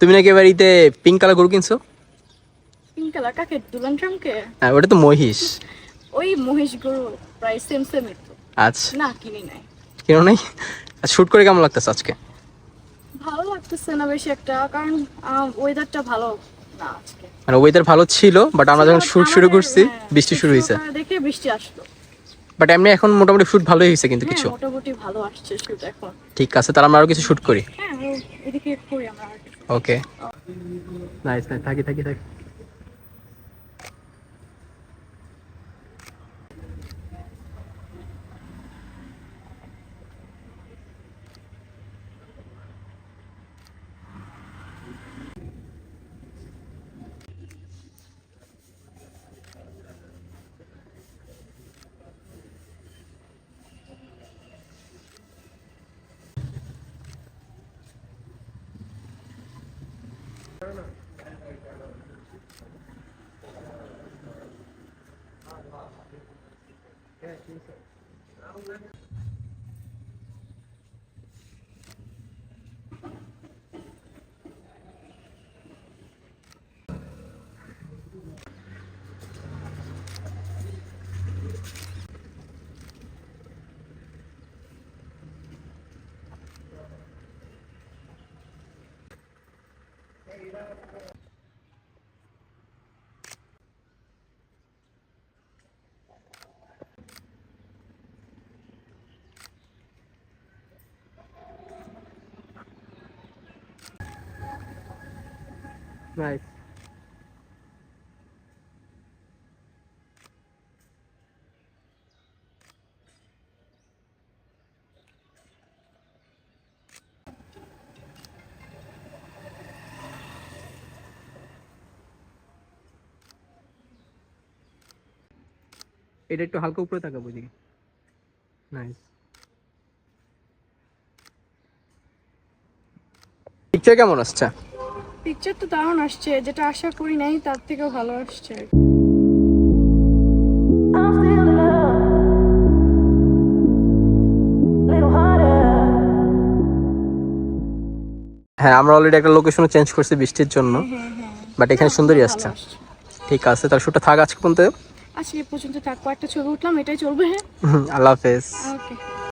তুমি নাকি এবার ঈদে পিঙ্ক কালার গরু কিনছো? পিঙ্ক কালার কাকে? দুলান ট্রামকে? হ্যাঁ, ওটা তো মহিষ। ওই মহিষ গরু প্রায় সেম সেম তো। আচ্ছা, না কিনি নাই। কেন নাই? শুট করে কেমন লাগতেছে আজকে? ভালো লাগতেছে না বেশি একটা, কারণ ওয়েদারটা ভালো না আজকে। মানে ওয়েদার ভালো ছিল, বাট আমরা যখন শুট শুরু করছি বৃষ্টি শুরু হয়েছে। দেখে বৃষ্টি আসলো। বাট এমনি এখন মোটামুটি শুট ভালোই হয়েছে কিন্তু হ্যাঁ কিছু। মোটামুটি ভালো আসছে শুট এখন। ঠিক আছে, তাহলে আমরা আরো কিছু শুট করি। হ্যাঁ এদিকে করি আমরা আর কিছু। ওকে, নাইস নাইস, থাকি থাকি থাকি। নাইস। এটা একটু হালকা উপরে তাকাবো এদিকে। নাইস। পিকচার কেমন আসছে? পিকচার তো দারুণ আসছে, যেটা আশা করি নাই তার থেকেও ভালো আসছে। I'm still in love, little harder. হ্যাঁ, আমরা অলরেডি একটা লোকেশন চেঞ্জ করছি বৃষ্টির জন্য, বাট এখানে সুন্দরই আসছে। ঠিক আছে, তার শুটটা থাক আজকে পর্যন্ত। আজকে এ পর্যন্ত থাক, কয়েকটা ছবি উঠলাম, এটাই চলবে। হ্যাঁ আল্লাহ হাফেজ। ওকে।